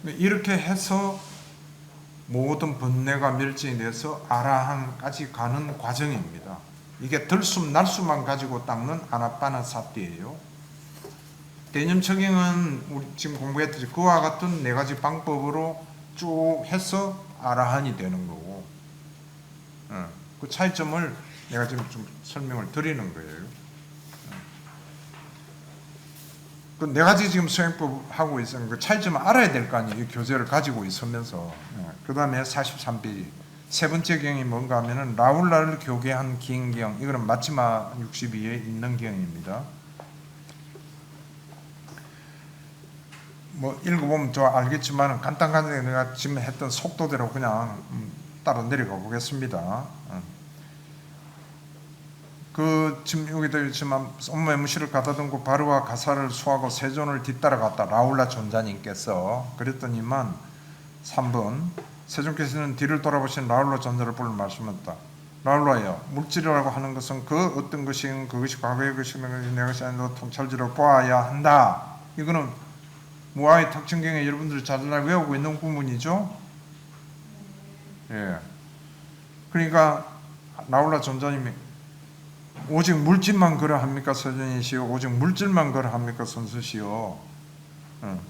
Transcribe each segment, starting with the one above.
이렇게 해서 모든 번뇌가 멸진이 돼서 아라한까지 가는 과정입니다. 이게 들숨 날숨만 가지고 닦는 아나빠나사티예요. 개념 적용은 우리 지금 공부했듯이 그와 같은 네 가지 방법으로 쭉 해서 아라한이 되는 거고, 그 차이점을 내가 지금 좀 설명을 드리는 거예요. 그 네 가지 지금 수행법 하고 있으면 그 차이점을 알아야 될 거 아니에요. 이 교재를 가지고 있으면서. 그 다음에 43페이지. 세 번째 경이 뭔가 하면은 라울라를 교계한 긴 경. 이거는 마치마 62에 있는 경입니다. 뭐 읽어보면 좀 알겠지만 간단하게 내가 지금 했던 속도대로 그냥 따라 내려가 보겠습니다. 지금 여기도 있지만 업무의 무시를 가다듬고 바르와 가사를 수하고 세존을 뒤따라갔다. 라울라 존자님께서 그랬더니만 3번 세존께서는 뒤를 돌아보신 라울라 존자를 불러 말씀했다. 라울라여, 물질이라고 하는 것은 그 어떤 것인 그것이 과거의 것이면 내 것이 아니라 통찰지로 보아야 한다. 이거는 무아의 탁천경에 여러분들이 잘 외우고 있는 구문이죠. 예. 그러니까 라울라 존자님이 오직 물질만 그러합니까 서전이시오? 오직 물질만 그러합니까 선수시오?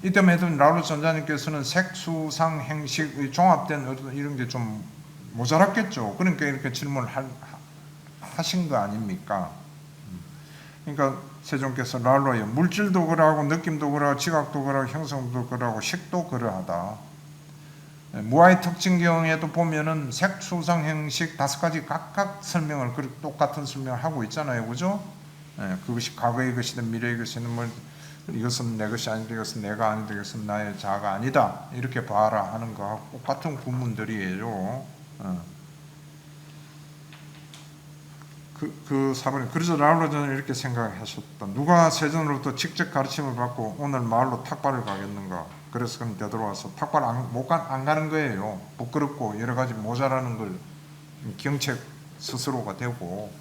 이 때문에 라울라 존자님께서는 색수상 행식의 종합된 어떤 이런 게 좀 모자랐겠죠. 그러니까 이렇게 질문을 하신 거 아닙니까? 그러니까 세존께서 라울라여, 물질도 그러하고 느낌도 그러하고 지각도 그러하고 형성도 그러하고 식도 그러하다. 무아의 특징경에도 보면은 색, 수상, 형식 5가지 각각 설명을 똑같은 설명을 하고 있잖아요, 그죠? 그것이 과거의 것이든 미래의 것이든 뭐 이것은 내 것이 아니다, 이것은 내가 아니다, 이것은 나의 자아가 아니다 이렇게 봐라 하는 거하고 똑같은 구문들이에요. 그 사본이 그래서 라울라전은 이렇게 생각하셨다. 누가 세전으로부터 직접 가르침을 받고 오늘 마을로 탁발을 가겠는가? 그래서 그럼 되돌아와서 탁발 안 가는 거예요. 부끄럽고 여러 가지 모자라는 걸 경책 스스로가 되고,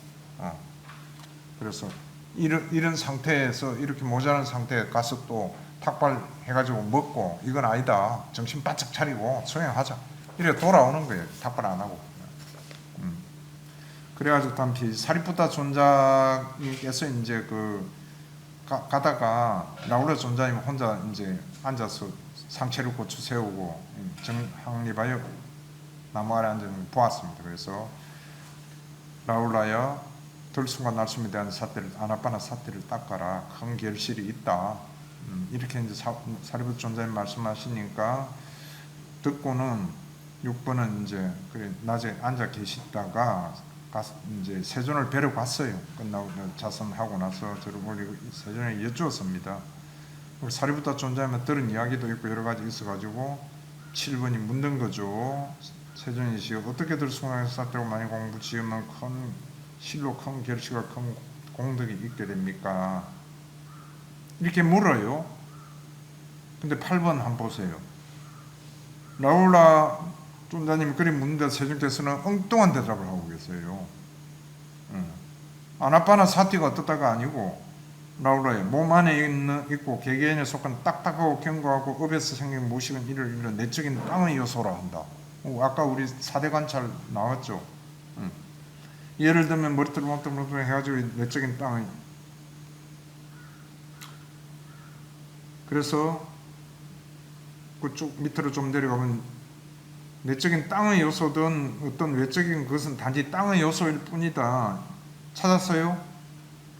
그래서 이런 상태에서 이렇게 모자란 상태에 가서 또 탁발 해가지고 먹고 이건 아니다. 정신 바짝 차리고 수행하자. 이렇게 돌아오는 거예요. 탁발 안 하고. 그래가지고 단피 사리푸타 존자님께서 이제 가다가 라울라 존자님 혼자 이제 앉아서 상체를 고추 세우고 정항리바여 나무 아래 앉아 보았습니다. 그래서 라울라여, 들숨과 날숨에 대한 사태를 아나빠나 사태를 닦아라. 큰 결실이 있다. 이렇게 이제 사리푸타 존자님 말씀하시니까 듣고는 6번은 이제 그래 낮에 앉아 계시다가 이제 세존을 뵈러 갔어요. 끝나고 자선하고 나서 저를 보고 세존에 여쭈었습니다. 우리 사리부타 존자님은 들은 이야기도 있고 여러 가지 있어가지고 7번이 묻는 거죠. 세존이시여, 어떻게 들숨과 사태로 많이 공부 지으면 큰 실로 큰 결실과 큰 공덕이 있게 됩니까? 이렇게 물어요. 근데 8번 한번 보세요. 라울라 존자님이 그리 묻는데 세존께서는 엉뚱한 대답을 하고 계세요. 아나빠나 사티가 어떻다가 아니고 라울라의 몸 안에 있고 개개인에 속한 딱딱하고 견고하고 업에서 생긴 무식은 이런 내적인 땅의 요소라 한다. 아까 우리 4대 관찰 나왔죠. 예를 들면 머리털 몸털 해가지고 내적인 땅의, 그래서 그쪽 밑으로 좀 내려가면 내적인 땅의 요소든 어떤 외적인 것은 단지 땅의 요소일 뿐이다. 찾았어요?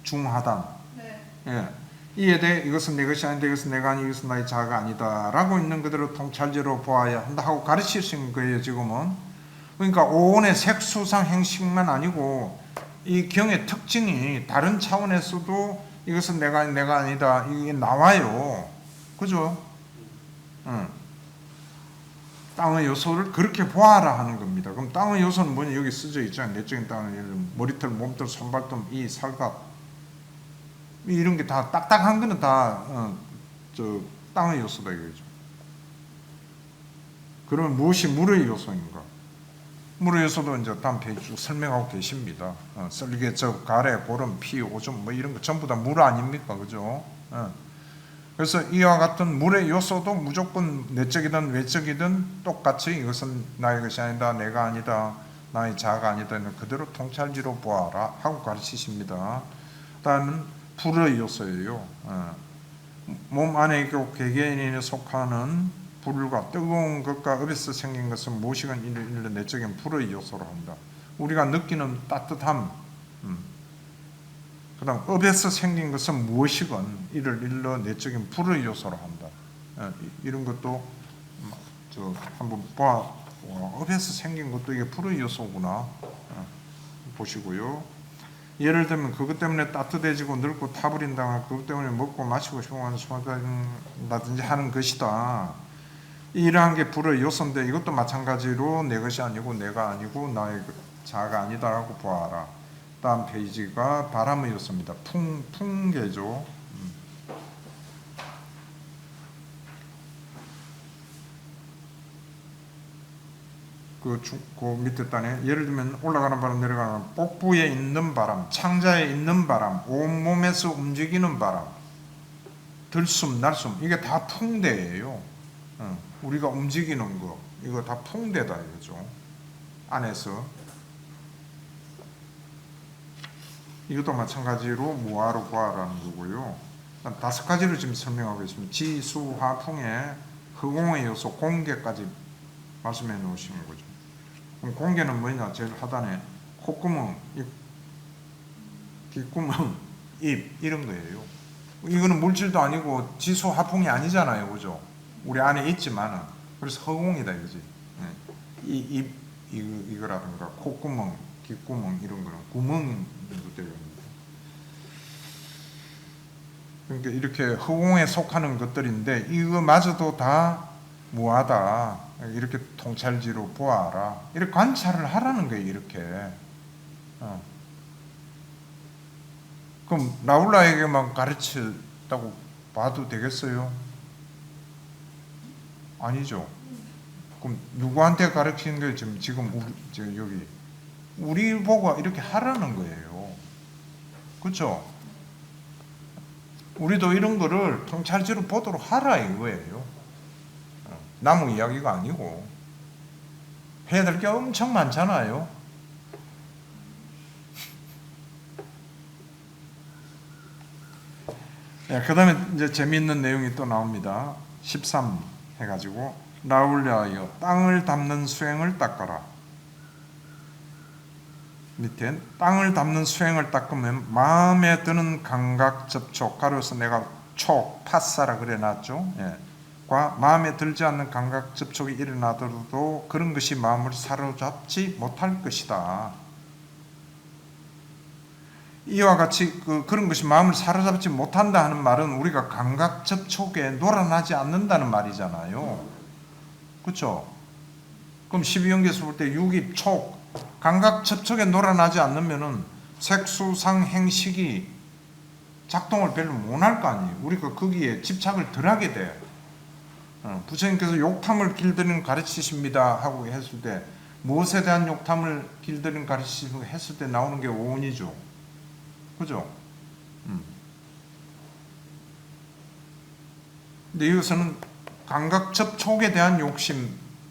중하단. 네. 예. 이에 대해 이것은 내 것이 아닌데 이것은 내가 아니 이것은 나의 자아가 아니다 라고 있는 그대로 통찰제로 보아야 한다 하고 가르치신 거예요. 지금은. 그러니까 오온의 색수상 행식만 아니고 이 경의 특징이 다른 차원에서도 이것은 내가 아니다 이게 나와요. 그죠? 땅의 요소를 그렇게 보아라 하는 겁니다. 그럼 땅의 요소는 뭐냐? 여기 쓰져 있잖아요. 내적인 땅은 머리털, 몸털, 손발톱, 이 살갑 이런 게 다 딱딱한 거는 다 땅의 요소다 이거죠. 그러면 무엇이 물의 요소인가? 물의 요소도 이제 다음 페이지 쭉 설명하고 계십니다. 썰개적, 가래, 보름, 피, 오줌 뭐 이런 거 전부 다 물 아닙니까? 그죠? 그래서 이와 같은 물의 요소도 무조건 내적이든 외적이든 똑같이 이것은 나의 것이 아니다, 내가 아니다, 나의 자아가 아니다, 그대로 통찰지로 보아라 하고 가르치십니다. 다음은 불의 요소예요. 몸 안에 있고 개개인에 속하는 불과 뜨거운 것과 업에서 생긴 것은 무엇이건 이를 내적인 불의 요소로 한다. 우리가 느끼는 따뜻함, 그 다음 업에서 생긴 것은 무엇이건 이를 일러 내적인 불의 요소로 한다. 이런 것도 한번 봐. 업에서 생긴 것도 이게 불의 요소구나 보시고요. 예를 들면 그것 때문에 따뜻해지고 늙고 타버린다, 그것 때문에 먹고 마시고 싶어한다든지 하는 것이다. 이러한 게 불의 요소인데 이것도 마찬가지로 내 것이 아니고 내가 아니고 나의 자아가 아니다라고 보아라. 다음 페이지가 바람의 요소입니다. 풍계죠. 그 밑에 단에 예를 들면 올라가는 바람, 내려가는 바람, 복부에 있는 바람, 창자에 있는 바람, 온몸에서 움직이는 바람, 들숨, 날숨, 이게 다 풍대예요. 우리가 움직이는 거, 이거 다 풍대다 이거죠. 안에서. 이것도 마찬가지로 무아로 구하라는 거고요. 5가지로 지금 설명하고 있습니다. 지, 수, 화, 풍의 허공의 요소, 공계까지 말씀해 놓으시는 거죠. 그럼 공계는 뭐냐? 제일 하단에 콧구멍, 귓구멍, 입 이런 거예요. 이거는 물질도 아니고 지수 화풍이 아니잖아요, 그죠? 우리 안에 있지만은 그래서 허공이다 이거지. 이 입 이거라든가 콧구멍, 귓구멍 이런 거는 구멍 정도 되어 있습니다. 그러니까 이렇게 허공에 속하는 것들인데 이거마저도 다 무하다. 이렇게 통찰지로 보아라. 이렇게 관찰을 하라는 거예요. 이렇게. 그럼 라울라에게만 가르쳤다고 봐도 되겠어요? 아니죠. 그럼 누구한테 가르치는 거예요? 지금 여기 우리 보고 이렇게 하라는 거예요. 그렇죠? 우리도 이런 거를 통찰지로 보도록 하라 이거예요. 나무 이야기가 아니고 해야 될 게 엄청 많잖아요. 그 다음에 이제 재미있는 내용이 또 나옵니다. 13 해가지고 라울랴여 땅을 담는 수행을 닦아라. 밑에 땅을 담는 수행을 닦으면 마음에 드는 감각 접촉, 가로서 내가 파사라 그래놨죠. 과 마음에 들지 않는 감각 접촉이 일어나더라도 그런 것이 마음을 사로잡지 못할 것이다. 이와 같이 그런 것이 마음을 사로잡지 못한다 하는 말은 우리가 감각 접촉에 놀아나지 않는다는 말이잖아요. 그렇죠? 그럼 12연계에서 볼 때 육입, 촉, 감각 접촉에 놀아나지 않으면은 색수상 행식이 작동을 별로 못할 거 아니에요. 우리가 거기에 집착을 덜 하게 돼요. 부처님께서 욕탐을 길들이는 가르치십니다 하고 했을 때 무엇에 대한 욕탐을 길들이는 가르치십니까 했을 때 나오는 게 오온이죠. 그죠? 근데 이것은 감각 접촉에 대한 욕심을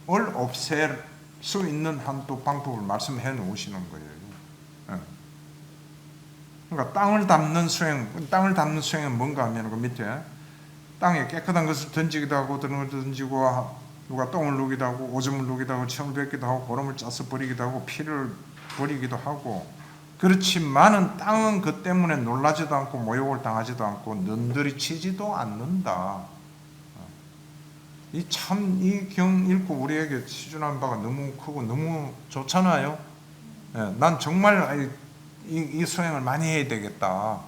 없앨 수 있는 한 또 방법을 말씀해 놓으시는 거예요. 그러니까 땅을 담는 수행은 뭔가 하면 그 밑에 땅에 깨끗한 것을 던지기도 하고 던지고 누가 똥을 누기도 하고 오줌을 누기도 하고 침을 뱉기도 하고 고름을 짜서 버리기도 하고 피를 버리기도 하고 그렇지만은 땅은 그 때문에 놀라지도 않고 모욕을 당하지도 않고 는들이 치지도 않는다. 이 경 읽고 우리에게 시준한 바가 너무 크고 너무 좋잖아요. 난 정말 이 수행을 많이 해야 되겠다.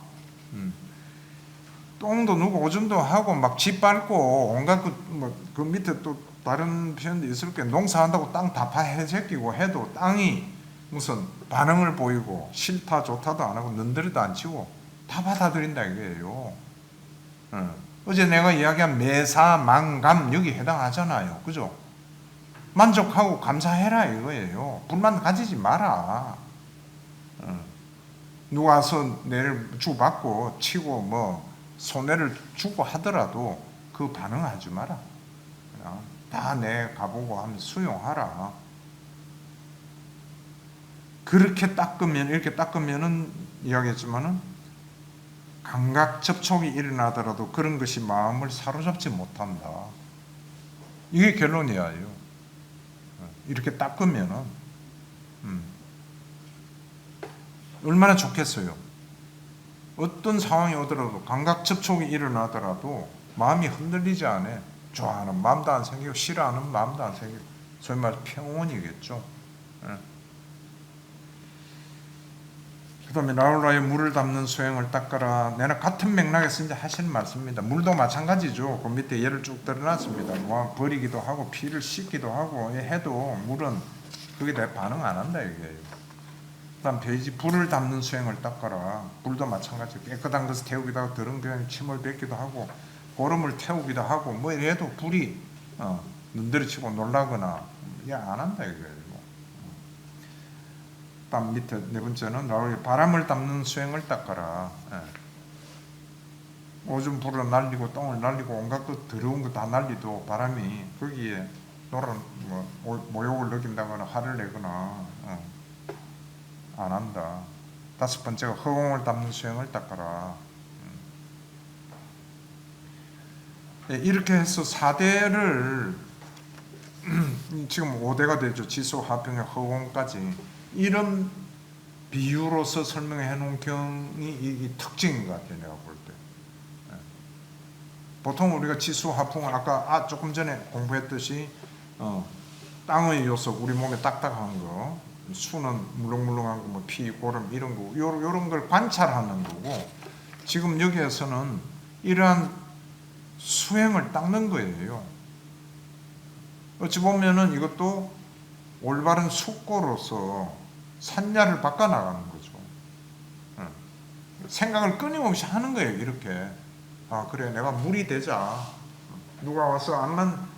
똥도 누고 오줌도 하고 막 짓밟고 온갖 그 밑에 또 다른 표현도 있을 게 농사한다고 땅 다 파헤제끼고 해도 땅이 무슨 반응을 보이고 싫다 좋다도 안 하고 는들이도 안 치고 다 받아들인다 이거예요. 어제 내가 이야기한 매사, 망감 여기 해당하잖아요. 그죠? 만족하고 감사해라 이거예요. 불만 가지지 마라. 누가 와서 내를 주받고 치고 손해를 주고 하더라도 그 반응하지 마라. 그냥 다 내 가보고 하면 수용하라. 그렇게 닦으면, 이렇게 닦으면은 이야기했지만은 감각 접촉이 일어나더라도 그런 것이 마음을 사로잡지 못한다. 이게 결론이야. 이렇게 닦으면은 얼마나 좋겠어요. 어떤 상황이 오더라도 감각 접촉이 일어나더라도 마음이 흔들리지 않아. 좋아하는 마음도 안 생기고 싫어하는 마음도 안 생기고, 소위 말해 평온이겠죠. 그 다음에 나홀라의 물을 담는 수행을 닦아라. 내가 같은 맥락에서 이제 하시는 말씀입니다. 물도 마찬가지죠. 그 밑에 예를 쭉 들어놨습니다. 뭐 버리기도 하고 피를 씻기도 하고 해도 물은 거기에 대해 반응 안 한다 이게. 그다음 페이지 불을 담는 수행을 닦아라. 불도 마찬가지. 깨끗한 것을 태우기도 하고 더러운 그냥 침을 뱉기도 하고 고름을 태우기도 하고 뭐 이래도 불이 눈들이치고 놀라거나 이게 안 한다 이거예요. 다음 밑에 네 번째는 나홀라의 바람을 담는 수행을 닦아라. 오줌 불을 날리고 똥을 날리고 온갖 것 더러운 거 다 날리도 바람이 거기에 노란 모욕을 느낀다거나 화를 내거나 안 한다. 다섯 번째가 허공을 담는 수행을 닦아라. 이렇게 해서 4대를 지금 5대가 되죠. 지수, 하평의 허공까지. 이런 비유로서 설명해 놓은 경이 이 특징인 것 같아요. 내가 볼 때. 보통 우리가 지수, 하풍을 아까 조금 전에 공부했듯이 땅의 요소, 우리 몸에 딱딱한 거, 수는 물렁물렁한 거, 뭐 피, 고름 이런 거, 요런 걸 관찰하는 거고, 지금 여기에서는 이러한 수행을 닦는 거예요. 어찌 보면은 이것도 올바른 숙고로서 산야를 바꿔나가는 거죠. 생각을 끊임없이 하는 거예요. 이렇게 그래 내가 물이 되자. 누가 와서 암만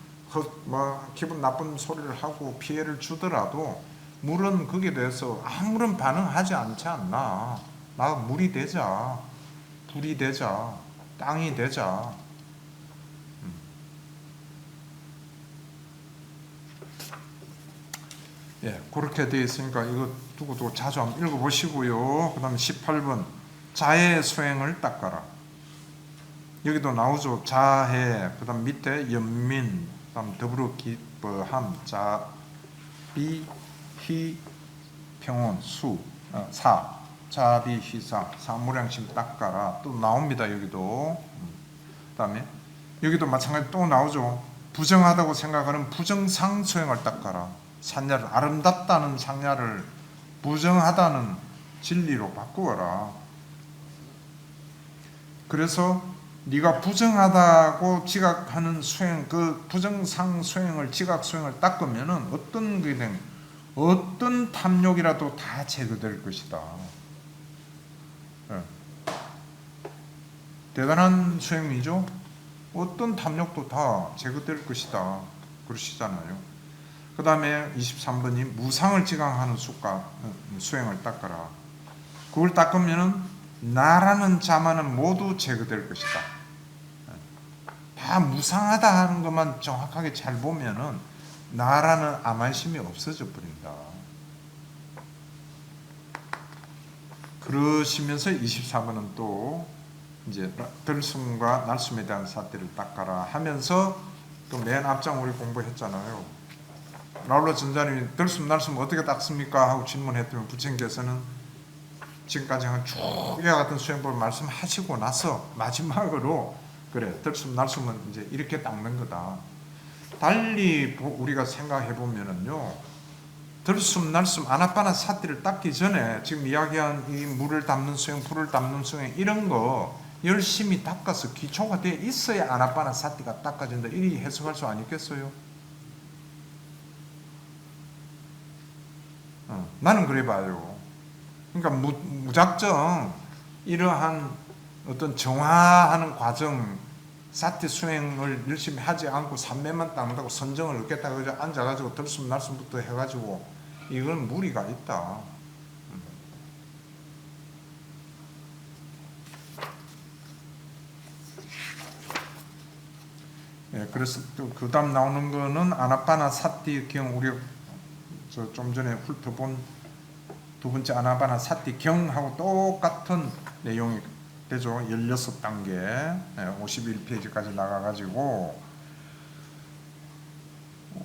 기분 나쁜 소리를 하고 피해를 주더라도 물은 거기에 대해서 아무런 반응하지 않지 않나. 나 물이 되자. 불이 되자. 땅이 되자. 그렇게 되어 있으니까 이거 두고 자주 한번 읽어보시고요. 그 다음에 18번 자해 수행을 닦아라. 여기도 나오죠. 자해, 그 다음 밑에 연민, 그 다음 더불어 기뻐함, 자비, 희, 평온, 수, 자비, 희사, 사무량심 닦아라. 또 나옵니다. 여기도. 그 다음에 여기도 마찬가지 또 나오죠. 부정하다고 생각하는 부정상 수행을 닦아라. 산야를, 아름답다는 상야를 부정하다는 진리로 바꾸어라. 그래서 네가 부정하다고 지각하는 수행, 그 부정상 수행을, 지각 수행을 닦으면은 어떤 탐욕이라도 다 제거될 것이다. 대단한 수행이죠. 어떤 탐욕도 다 제거될 것이다. 그러시잖아요. 그 다음에 23번이 무상을 지강하는 수행을 닦아라. 그걸 닦으면은 나라는 자만은 모두 제거될 것이다. 다 무상하다 하는 것만 정확하게 잘 보면은 나라는 암환심이 없어져 버린다. 그러시면서 24번은 또 이제 들숨과 날숨에 대한 사태를 닦아라 하면서 또 맨 앞장 우리 공부했잖아요. 나홀라 전자님이 들숨 날숨 어떻게 닦습니까? 하고 질문했더니 부처님께서는 지금까지 한 쭉 이와 같은 수행법을 말씀하시고 나서 마지막으로 그래 들숨 날숨은 이제 이렇게 닦는 거다. 달리 우리가 생각해 보면은요, 들숨 날숨 아나빠나 사티를 닦기 전에 지금 이야기한 이 물을 담는 수행, 불을 담는 수행 이런 거 열심히 닦아서 기초가 돼 있어야 아나빠나 사티가 닦아진다. 이리 해석할 수 아니겠어요? 나는 그래 봐요. 그러니까 무작정 이러한 어떤 정화하는 과정, 사티 수행을 열심히 하지 않고 삼매만 닦는다고 선정을 얻겠다고 해서 앉아가지고 들숨 날숨부터 해가지고 이건 무리가 있다. 예, 그래서 또 그다음 나오는 거는 아나파나 사티 경 우리 좀 전에 훑어본 두 번째 아나파나 사티 경하고 똑같은 내용이 되죠. 16단계 51페이지까지 나가가지고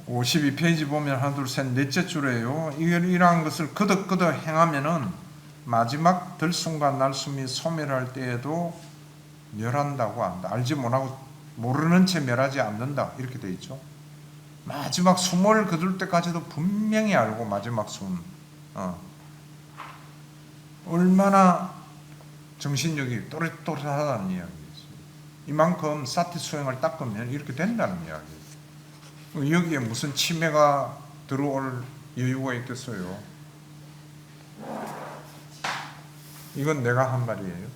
52페이지 보면 하나 둘 셋 넷째 줄에요. 이러한 것을 거듭거듭 행하면은 마지막 들숨과 날숨이 소멸할 때에도 멸한다고 한다. 알지 못하고 모르는 채 멸하지 않는다. 이렇게 돼 있죠. 마지막 숨을 거둘 때까지도 분명히 알고 마지막 숨. 얼마나 정신력이 또렷또렷하다는 이야기죠. 이만큼 사티 수행을 닦으면 이렇게 된다는 이야기예요. 여기에 무슨 치매가 들어올 여유가 있겠어요. 이건 내가 한 말이에요.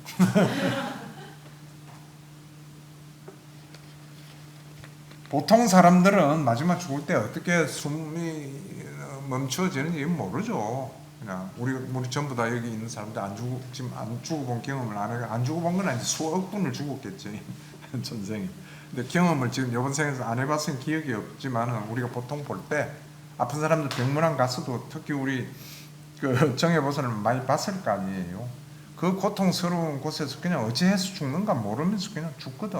보통 사람들은 마지막 죽을 때 어떻게 숨이 멈춰지는지 모르죠. 그냥 우리 전부 다 여기 있는 사람들 지금 안 죽어본 경험을 안 죽어본 건 아니지 수억 분을 죽었겠지 전생에. 근데 경험을 지금 이번 생에서 안 해봤으니 기억이 없지만 우리가 보통 볼 때 아픈 사람들 병문안 가서도 특히 우리 그 정예보살을 많이 봤을 거 아니에요. 그 고통스러운 곳에서 그냥 어찌해서 죽는가 모르면서 그냥 죽거든.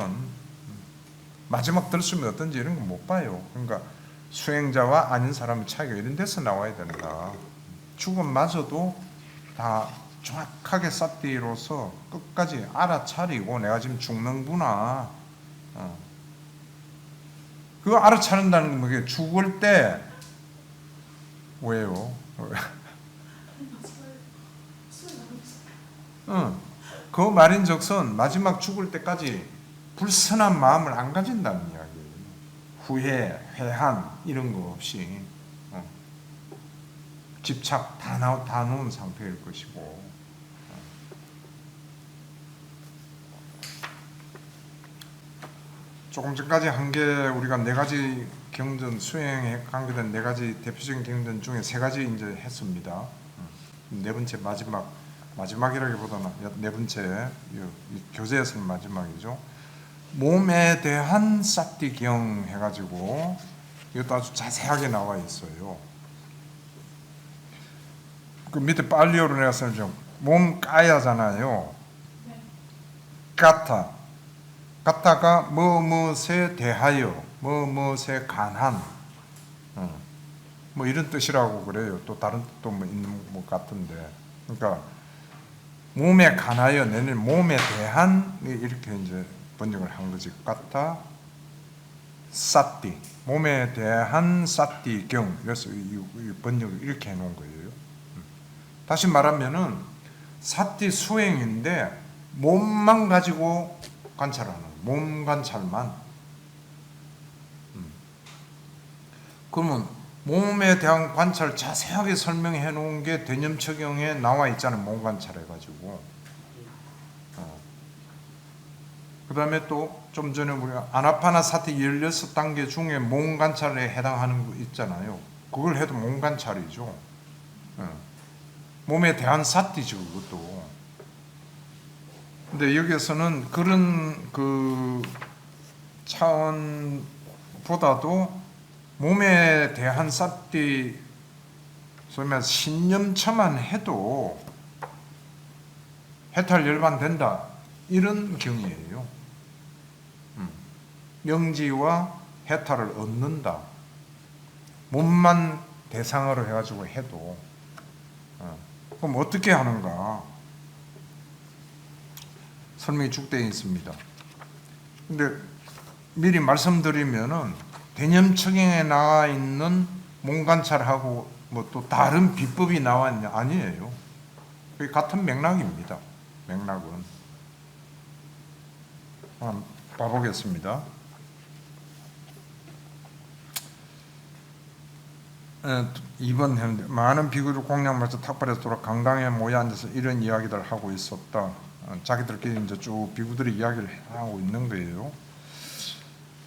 마지막 들숨이 어떤지 이런 거 못 봐요. 그러니까 수행자와 아닌 사람의 차이가 이런 데서 나와야 된다. 죽음마저도 다 정확하게 사띠로서 끝까지 알아차리고 내가 지금 죽는구나. 그거 알아차린다는 건 뭐게? 죽을 때 왜요? 그 말인즉슨 마지막 죽을 때까지 불선한 마음을 안 가진다는 이야기예요. 후회, 회한 이런 거 없이 집착 다 놓은 상태일 것이고 조금 전까지 한 게 우리가 네 가지 경전 수행에 관계된 네 가지 대표적인 경전 중에 세 가지 이제 했습니다. 네 번째 마지막이라기보다는 네 번째 교재에서는 마지막이죠. 몸에 대한 사띠경 해가지고 이것도 아주 자세하게 나와 있어요. 그 밑에 빨리어로 해서 좀 몸 까야잖아요. 까타가 뭐뭐에 대하여 뭐뭐에 관한 뭐 이런 뜻이라고 그래요. 또 다른 뜻도 뭐 있는 것 같은데 그러니까 몸에 관하여 내는 몸에 대한 이렇게 이제 번역을 한 거지. 까타 사띠 몸에 대한 사띠경 그래서 이 번역을 이렇게 해놓은 거예요. 다시 말하면은 사띠 수행인데 몸만 가지고 관찰하는 몸 관찰만. 그러면 몸에 대한 관찰 자세하게 설명해 놓은 게 대념처경에 나와 있잖아요. 몸 관찰해 가지고. 그 다음에 또 좀 전에 우리가 아나파나 사티 16단계 중에 몸 관찰에 해당하는 거 있잖아요. 그걸 해도 몸 관찰이죠. 몸에 대한 사티죠, 그것도. 근데 여기에서는 그런 그 차원보다도 몸에 대한 사티, 소위 말해서 신념처만 해도 해탈 열반된다. 이런 경이에요. 명지와 해탈을 얻는다. 몸만 대상으로 해가지고 해도. 그럼 어떻게 하는가? 설명이 쭉 되어 있습니다. 근데 미리 말씀드리면은 대념처경에 나와 있는 몸 관찰하고 뭐 또 다른 비법이 나와 있냐? 아니에요. 그게 같은 맥락입니다. 맥락은. 한번 봐보겠습니다. 2번 했는데 많은 비구들 공양마에서 탁발에서 돌아 강당에 모여 앉아서 이런 이야기들을 하고 있었다. 자기들끼리 이제 쭉 비구들이 이야기를 하고 있는 거예요.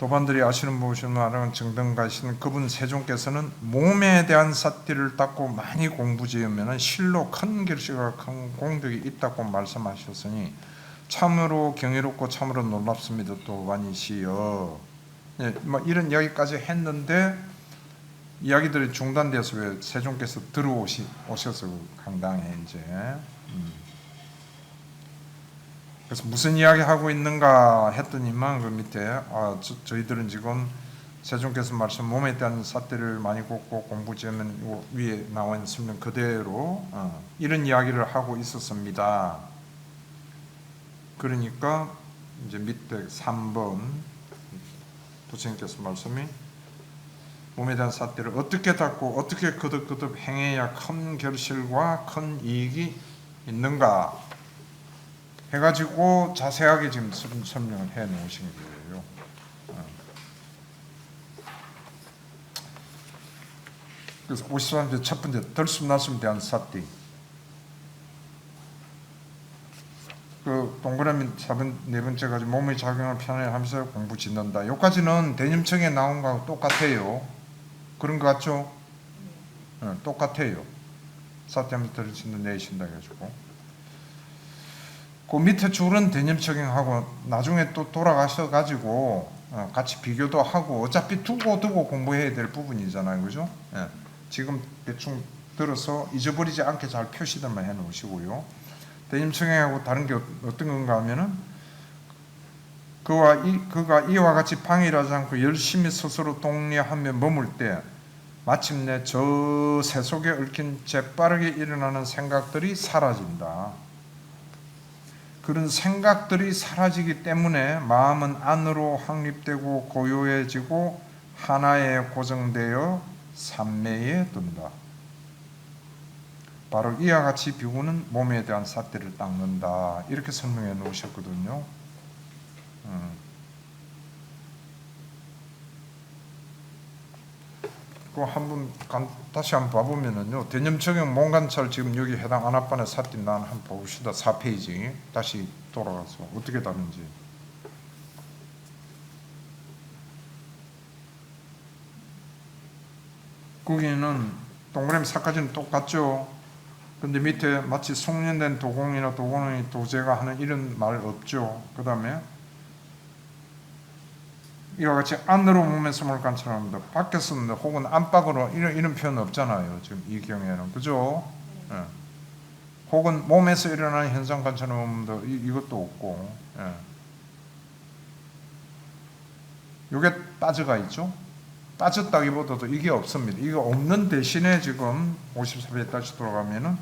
도반들이 아시는 무엇이든 말하는 정등 가시는 그분 세종께서는 몸에 대한 사띠를 닦고 많이 공부지으면 실로 큰 결실과 큰 공덕이 있다고 말씀하셨으니 참으로 경이롭고 참으로 놀랍습니다. 도반이시여. 예, 뭐 이런 이야기까지 했는데 이야기들이 중단돼서 왜 세종께서 오셔서 강당에 이제 그래서 무슨 이야기 하고 있는가 했더니만 그 밑에 저희들은 지금 세종께서 말씀 몸에 대한 삿대를 많이 꽂고 공부 지으면 위에 나와 있는 설명 그대로 이런 이야기를 하고 있었습니다. 그러니까 이제 밑에 3번 부처님께서 말씀이 몸에 대한 삿대를 어떻게 닦고 어떻게 거듭거듭 행해야 큰 결실과 큰 이익이 있는가 해가지고 자세하게 지금 설명을 해 놓으신 거예요. 그래서 53조 첫 번째 들숨날숨에 대한 삿대. 그 동그라미 4번 네 번째 가지 몸의 작용을 편안히 하면서 공부 짓는다. 여기까지는 대념청에 나온 거하고 똑같아요. 그런 거 같죠? 똑같아요. 삿대하면서 들으신다 내신다 해가지고. 그 밑에 줄은 대념청하고 나중에 또 돌아가셔가지고 같이 비교도 하고 어차피 두고 공부해야 될 부분이잖아요, 그죠? 예. 지금 대충 들어서 잊어버리지 않게 잘 표시들만 해놓으시고요. 대념청하고 다른 게 어떤 건가 하면은 그가 이와 같이 방일하지 않고 열심히 스스로 독려하며 머물 때 마침내 저 새 속에 얽힌 재빠르게 일어나는 생각들이 사라진다. 그런 생각들이 사라지기 때문에 마음은 안으로 확립되고 고요해지고 하나에 고정되어 삼매에 든다. 바로 이와 같이 비구는 몸에 대한 삿대를 닦는다. 이렇게 설명해 놓으셨거든요. 그거 다시 한번 봐보면은요. 대념청형 몸관찰 지금 여기 해당 안압반의 삿대 난 한번 보시다 4페이지 다시 돌아가서 어떻게 다른지. 거기는 동그라미 사까지는 똑같죠. 근데 밑에 마치 숙련된 도공이나 도공의 도제가 하는 이런 말 없죠. 그 다음에 이와 같이 안으로 몸의 숨을 관찰합니다. 밖에서는 혹은 안팎으로 이런 표현 없잖아요. 지금 이 경우에는 그죠? 예. 혹은 몸에서 일어나는 현상 관찰합니다. 이것도 없고. 예. 이게 빠져가 있죠. 빠졌다기보다도 이게 없습니다. 이거 없는 대신에 지금 54페이지 다시 돌아가면은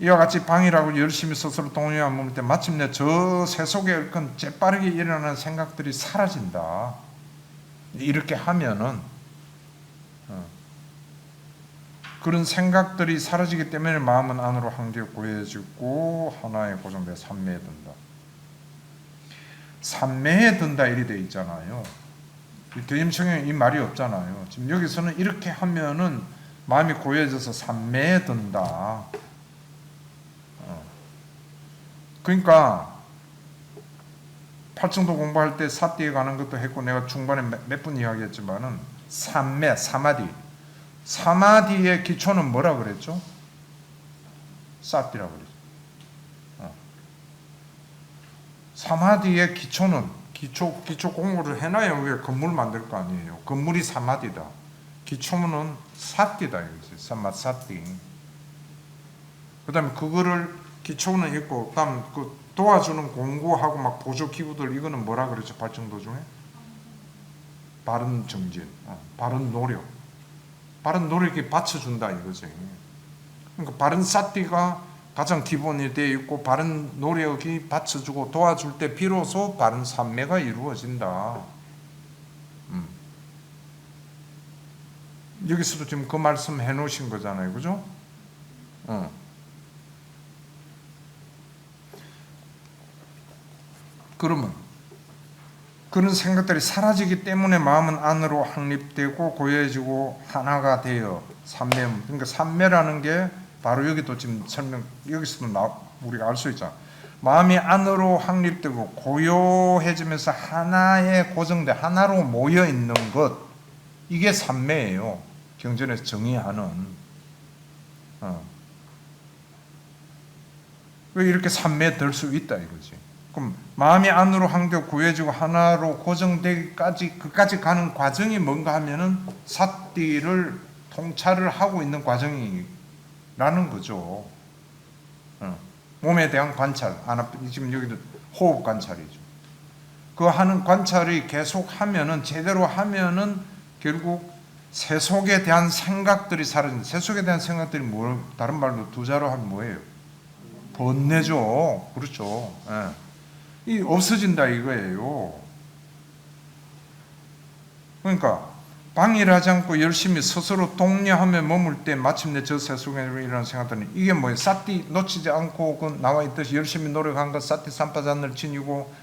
이와 같이 방이라고 열심히 스스로 동요한 몸일 때 마침내 저 새 속에 얽힌 재빠르게 일어나는 생각들이 사라진다. 이렇게 하면은 그런 생각들이 사라지기 때문에 마음은 안으로 한결 고요해지고 하나에 고정돼 삼매에 든다. 삼매에 든다 이리 돼 있잖아요. 대임청에 이 말이 없잖아요. 지금 여기서는 이렇게 하면은 마음이 고요해져서 삼매에 든다. 그러니까 팔청도 공부할 때 사띠에 가는 것도 했고 내가 중반에 몇 번 이야기했지만은 삼매, 사마디의 기초는 뭐라 그랬죠? 사띠라고 그랬죠. 사마디의 기초는 기초 공부를 해놔야 왜 건물 만들 거 아니에요. 건물이 사마디다. 기초는 사띠다 이거지. 사띠. 그다음에 그거를 기초는 있고 그다음 그 도와주는 공구하고 막 보조 기구들 이거는 뭐라 그랬죠? 발전도 중에 바른 정진, 바른 노력, 바른 노력이 받쳐준다 이거지. 그러니까 바른 사띠가 가장 기본이 되어 있고 바른 노력이 받쳐주고 도와줄 때 비로소 바른 삼매가 이루어진다. 여기서도 지금 그 말씀 해놓으신 거잖아요, 그죠? 그러면 그런 생각들이 사라지기 때문에 마음은 안으로 확립되고 고요해지고 하나가 되어 삼매. 그러니까 삼매라는 게 바로 여기도 지금 여기서도 우리가 알 수 있잖아. 마음이 안으로 확립되고 고요해지면서 하나에 고정돼 하나로 모여 있는 것, 이게 삼매예요. 경전에서 정의하는. 왜 이렇게 삼매에 들 수 있다 이거지. 그럼 마음이 안으로 한결 구해지고 하나로 고정되기까지 그까지 가는 과정이 뭔가 하면은 사띠를 통찰을 하고 있는 과정이라는 거죠. 몸에 대한 관찰, 지금 여기도 호흡 관찰이죠. 그 하는 관찰이 계속 하면은 제대로 하면은 결국 세속에 대한 생각들이 사라진다. 세속에 대한 생각들이 뭘 다른 말로 두 자로 하면 뭐예요? 번뇌죠. 그렇죠. 예. 이 없어진다 이거예요. 그러니까 방일하지 않고 열심히 스스로 독려하며 머물 때 마침내 저 세속에 일어나는 생각들은 이게 뭐예요? 사띠 놓치지 않고 그 나와 있듯이 열심히 노력한 것 사띠 삼파잔을 지니고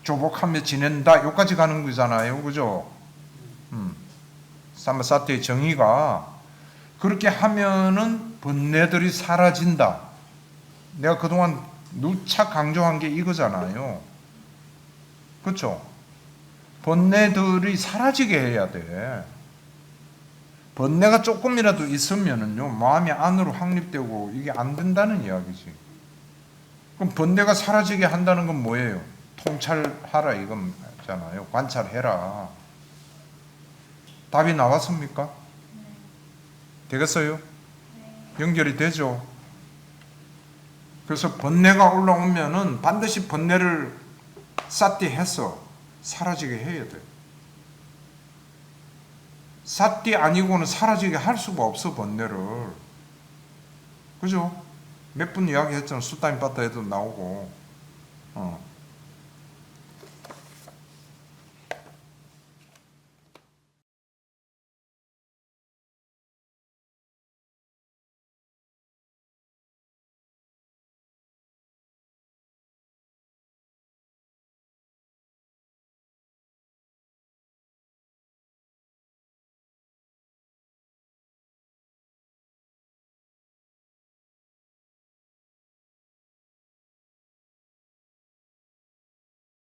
조복하며 지낸다 여기까지 가는 거잖아요. 그죠? 삼파사띠의 정의가 그렇게 하면은 번뇌들이 사라진다. 내가 그동안 누차 강조한 게 이거잖아요. 그렇죠? 번뇌들이 사라지게 해야 돼. 번뇌가 조금이라도 있으면은요 마음이 안으로 확립되고 이게 안 된다는 이야기지. 그럼 번뇌가 사라지게 한다는 건 뭐예요? 통찰하라 이거잖아요. 관찰해라. 답이 나왔습니까? 되겠어요? 연결이 되죠? 그래서 번뇌가 올라오면은 반드시 번뇌를 사띠해서 사라지게 해야 돼. 사띠 아니고는 사라지게 할 수가 없어 번뇌를. 그죠? 몇 분 이야기했잖아. 수타임 파트에도 나오고.